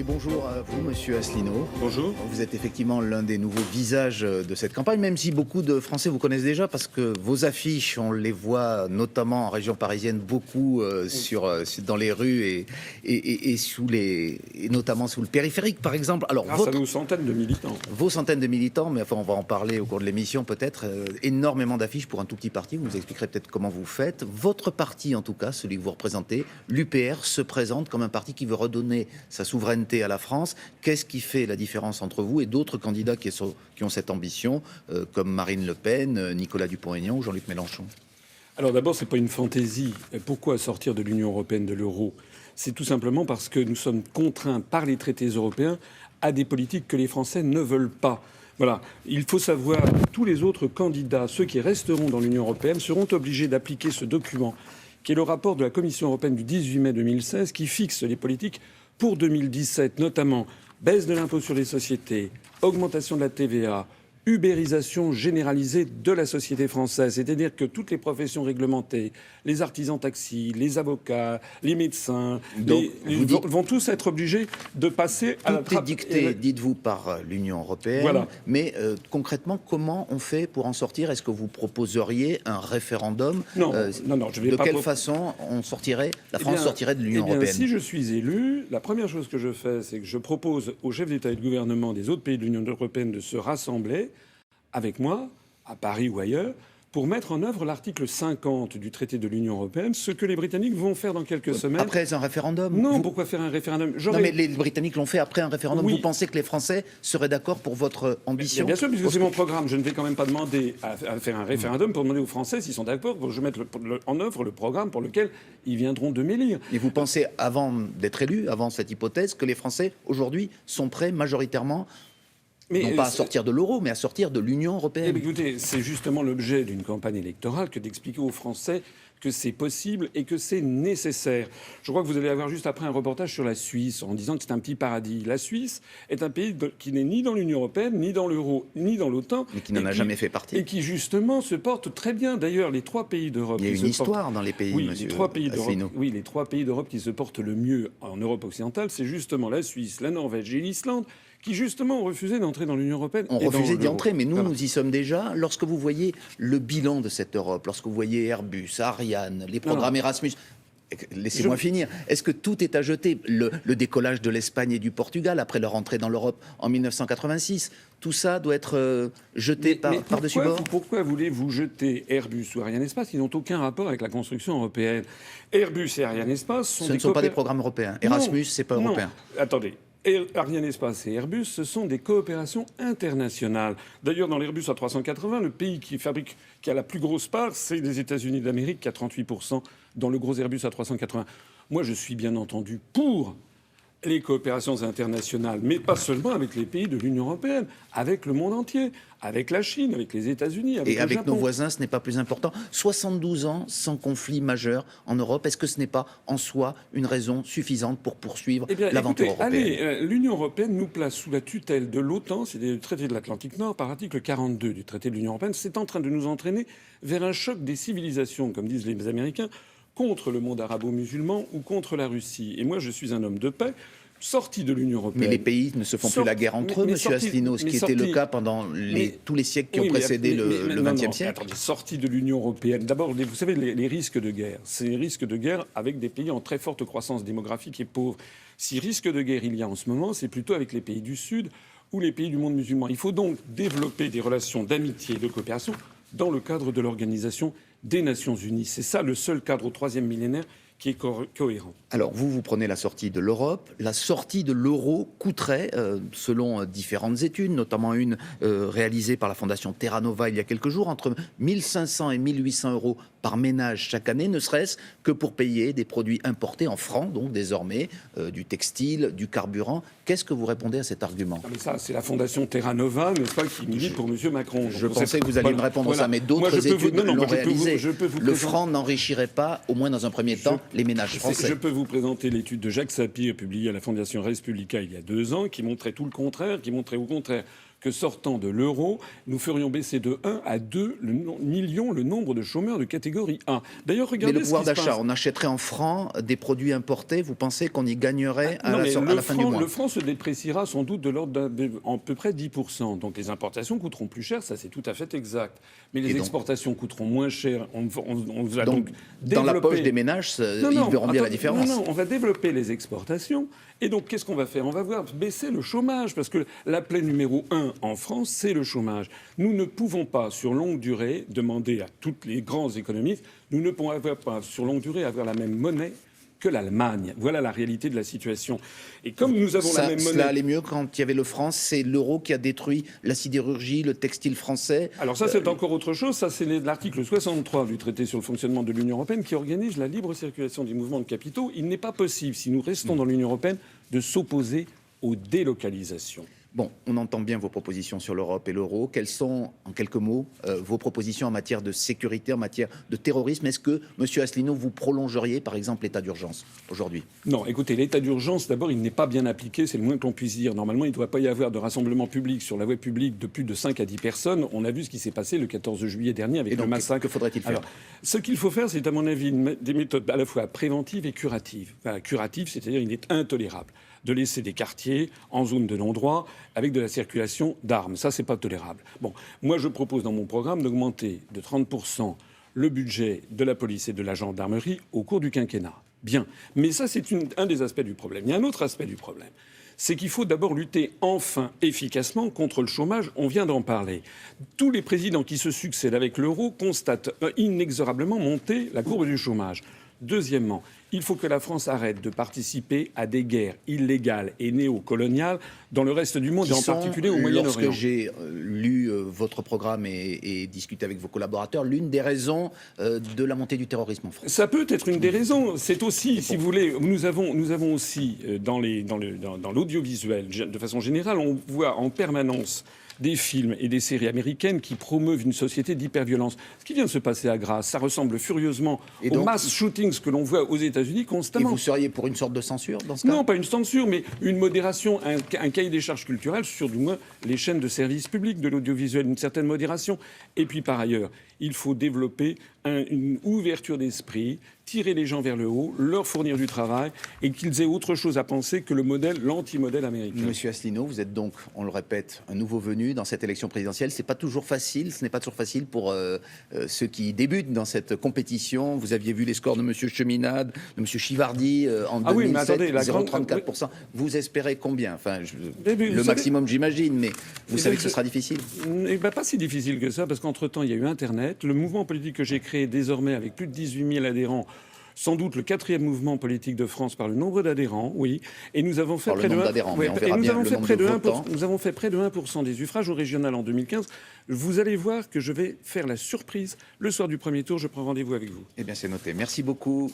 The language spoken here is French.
Et bonjour à vous, monsieur Asselineau. Bonjour. Vous êtes effectivement l'un des nouveaux visages de cette campagne, même si beaucoup de Français vous connaissent déjà, parce que vos affiches, on les voit notamment en région parisienne beaucoup dans les rues et notamment sous le périphérique, par exemple. Alors, Grâce à nos centaines de militants. Vos centaines de militants, mais enfin, on va en parler au cours de l'émission peut-être. Énormément d'affiches pour un tout petit parti. Vous nous expliquerez peut-être comment vous faites. Votre parti, en tout cas, celui que vous représentez, l'UPR, se présente comme un parti qui veut redonner sa souveraineté à la France. Qu'est-ce qui fait la différence entre vous et d'autres candidats qui ont cette ambition, comme Marine Le Pen, Nicolas Dupont-Aignan ou Jean-Luc Mélenchon? Alors d'abord, c'est pas une fantaisie. Pourquoi sortir de l'Union européenne, de l'euro? C'est tout simplement parce que nous sommes contraints par les traités européens à des politiques que les Français ne veulent pas. Voilà. Il faut savoir que tous les autres candidats, ceux qui resteront dans l'Union européenne, seront obligés d'appliquer ce document, qui est le rapport de la Commission européenne du 18 mai 2016, qui fixe les politiques pour 2017, notamment baisse de l'impôt sur les sociétés, augmentation de la TVA, ubérisation généralisée de la société française, c'est-à-dire que toutes les professions réglementées, les artisans taxis, les avocats, les médecins, vont tous être obligés de passer à la trappe. Tout est dicté, dites-vous, par l'Union européenne. Voilà. Mais concrètement, comment on fait pour en sortir? Est-ce que vous proposeriez un référendum? Non, je vais pas. De quelle façon la France sortirait de l'Union européenne? Si je suis élu, la première chose que je fais, c'est que je propose aux chefs d'État et de gouvernement des autres pays de l'Union européenne de se rassembler avec moi, à Paris ou ailleurs, pour mettre en œuvre l'article 50 du traité de l'Union européenne, ce que les Britanniques vont faire dans quelques semaines. Après un référendum? Non, pourquoi faire un référendum? Non, mais les Britanniques l'ont fait après un référendum. Oui. Vous pensez que les Français seraient d'accord pour votre ambition? Bien sûr, puisque c'est mon programme. Je ne vais quand même pas demander à faire un référendum pour demander aux Français s'ils sont d'accord pour que je mette en œuvre le programme pour lequel ils viendront de m'élire. Et vous pensez, avant d'être élu, avant cette hypothèse, que les Français, aujourd'hui, sont prêts majoritairement non pas à sortir de l'euro, mais à sortir de l'Union européenne? Écoutez, c'est justement l'objet d'une campagne électorale que d'expliquer aux Français que c'est possible et que c'est nécessaire. Je crois que vous allez avoir juste après un reportage sur la Suisse en disant que c'est un petit paradis. La Suisse est un pays qui n'est ni dans l'Union européenne, ni dans l'euro, ni dans l'OTAN. Mais qui n'en a jamais fait partie. Et qui, justement, se porte très bien. D'ailleurs, les trois pays d'Europe... Il y a une histoire dans les pays, monsieur Asselineau. Oui, les trois pays d'Europe qui se portent le mieux en Europe occidentale, c'est justement la Suisse, la Norvège et l'Islande, qui justement ont refusé d'entrer dans l'Union européenne. On refusait d'y entrer, mais nous, nous y sommes déjà. Lorsque vous voyez le bilan de cette Europe, lorsque vous voyez Airbus, Ariane, les programmes Erasmus... Laissez-moi finir. Est-ce que tout est à jeter? Le décollage de l'Espagne et du Portugal après leur entrée dans l'Europe en 1986, tout ça doit être jeté par-dessus bord? Pourquoi voulez-vous jeter Airbus ou Arianespace? Ils n'ont aucun rapport avec la construction européenne. Airbus et Arianespace Ce ne sont pas des programmes européens. Erasmus, c'est pas européen. Attendez. Arianespace et Airbus, ce sont des coopérations internationales. D'ailleurs, dans l'Airbus A380, le pays qui a la plus grosse part, c'est les États-Unis d'Amérique, qui a 38% dans le gros Airbus A380. Moi, je suis bien entendu pour les coopérations internationales, mais pas seulement avec les pays de l'Union européenne, avec le monde entier, avec la Chine, avec les États-Unis, avec le Japon. Et avec nos voisins, ce n'est pas plus important. 72 ans sans conflit majeur en Europe, est-ce que ce n'est pas en soi une raison suffisante pour poursuivre l'aventure européenne? Allez, l'Union européenne nous place sous la tutelle de l'OTAN, c'est le traité de l'Atlantique Nord, par article 42 du traité de l'Union européenne. C'est en train de nous entraîner vers un choc des civilisations, comme disent les Américains, contre le monde arabo-musulman ou contre la Russie. Et moi, je suis un homme de paix, sorti de l'Union européenne. Mais les pays ne se font plus la guerre entre eux, monsieur Asselineau, ce qui était le cas pendant tous les siècles qui ont précédé le XXe siècle. Attendez, sorti de l'Union européenne. D'abord, vous savez, les risques de guerre. C'est les risques de guerre avec des pays en très forte croissance démographique et pauvres. Si risque de guerre il y a en ce moment, c'est plutôt avec les pays du Sud ou les pays du monde musulman. Il faut donc développer des relations d'amitié et de coopération dans le cadre de l'Organisation des Nations Unies. C'est ça le seul cadre au 3e millénaire qui est cohérent. Alors, vous prenez la sortie de l'Europe. La sortie de l'euro coûterait, selon différentes études, notamment une réalisée par la fondation Terra Nova il y a quelques jours, entre 1 500 et 1 800 euros par ménage chaque année, ne serait-ce que pour payer des produits importés en francs, donc désormais, du textile, du carburant. Qu'est-ce que vous répondez à cet argument? Mais ça, c'est la fondation Terra Nova, n'est-ce pas, qui milite pour M. Macron. Je pensais que vous alliez me répondre ça, mais d'autres études l'ont réalisé. Le franc n'enrichirait pas, au moins dans un premier temps, les ménages français. Je peux vous présenter l'étude de Jacques Sapir, publiée à la Fondation Res Publica il y a 2 ans, qui montrait tout le contraire, qui montrait au contraire que sortant de l'euro, nous ferions baisser de 1 à 2 millions le nombre de chômeurs de catégorie A. D'ailleurs, regardez mais le pouvoir ce qui se d'achat, passe. on achèterait en francs des produits importés, vous pensez qu'on y gagnerait à la fin du mois? Le franc se dépréciera sans doute de l'ordre d'à peu près 10%. Donc les importations coûteront plus cher, ça c'est tout à fait exact. Mais les exportations coûteront moins cher. On va donc dans la développer... poche des ménages, ils verront bien la différence. Non, on va développer les exportations. Et donc, qu'est-ce qu'on va faire? On va voir baisser le chômage, parce que la plaie numéro 1 en France, c'est le chômage. Nous ne pouvons pas, sur longue durée, demander à tous les grands économistes, nous ne pouvons pas, sur longue durée, avoir la même monnaie que l'Allemagne. Voilà la réalité de la situation. Et comme nous avons la même monnaie... Cela allait mieux quand il y avait le franc. C'est l'euro qui a détruit la sidérurgie, le textile français. Alors ça, c'est encore autre chose. Ça, c'est l'article 63 du traité sur le fonctionnement de l'Union européenne qui organise la libre circulation des mouvements de capitaux. Il n'est pas possible, si nous restons dans l'Union européenne, de s'opposer aux délocalisations. Bon, on entend bien vos propositions sur l'Europe et l'euro. Quelles sont, en quelques mots, vos propositions en matière de sécurité, en matière de terrorisme? Est-ce que, M. Asselineau, vous prolongeriez, par exemple, l'état d'urgence aujourd'hui? Non, écoutez, l'état d'urgence, d'abord, il n'est pas bien appliqué, c'est le moins que l'on puisse dire. Normalement, il ne doit pas y avoir de rassemblement public sur la voie publique de plus de 5 à 10 personnes. On a vu ce qui s'est passé le 14 juillet dernier avec le massacre. Que faudrait-il faire? Alors, ce qu'il faut faire, c'est, à mon avis, des méthodes à la fois préventives et curatives. Enfin, curatives, c'est-à-dire il est intolérable de laisser des quartiers en zone de non-droit avec de la circulation d'armes. Ça, c'est pas tolérable. Bon, moi, je propose dans mon programme d'augmenter de 30% le budget de la police et de la gendarmerie au cours du quinquennat. Bien. Mais ça, c'est un des aspects du problème. Il y a un autre aspect du problème. C'est qu'il faut d'abord lutter enfin efficacement contre le chômage. On vient d'en parler. Tous les présidents qui se succèdent avec l'euro constatent inexorablement monter la courbe du chômage. Deuxièmement, il faut que la France arrête de participer à des guerres illégales et néocoloniales dans le reste du monde, et en particulier au Moyen-Orient. Lorsque j'ai lu votre programme et discuté avec vos collaborateurs, l'une des raisons de la montée du terrorisme en France. Ça peut être une des raisons. C'est aussi, si vous voulez, nous avons aussi dans l'audiovisuel, de façon générale, on voit en permanence des films et des séries américaines qui promeuvent une société d'hyperviolence. Ce qui vient de se passer à Grasse, ça ressemble furieusement aux mass shootings que l'on voit aux États-Unis constamment. Et vous seriez pour une sorte de censure dans ce cas? Non, pas une censure, mais une modération, un cahier des charges culturelles sur du moins les chaînes de services publics de l'audiovisuel, une certaine modération. Et puis par ailleurs, il faut développer une ouverture d'esprit, tirer les gens vers le haut, leur fournir du travail et qu'ils aient autre chose à penser que l'anti-modèle américain. Monsieur Asselineau, vous êtes donc, on le répète, un nouveau venu dans cette élection présidentielle. Ce n'est pas toujours facile pour ceux qui débutent dans cette compétition. Vous aviez vu les scores de monsieur Cheminade, de monsieur Chivardi en 2007, oui, mais attendez, 0,34%. Vous espérez combien? Enfin, le maximum, j'imagine, mais vous savez que ce sera difficile. Pas si difficile que ça, parce qu'entre-temps, il y a eu Internet. Le mouvement politique que j'ai créé désormais avec plus de 18 000 adhérents, sans doute le 4e mouvement politique de France par le nombre d'adhérents, oui. Et nous avons fait près de 1% des suffrages au régional en 2015. Vous allez voir que je vais faire la surprise. Le soir du premier tour, je prends rendez-vous avec vous. Eh bien, c'est noté. Merci beaucoup.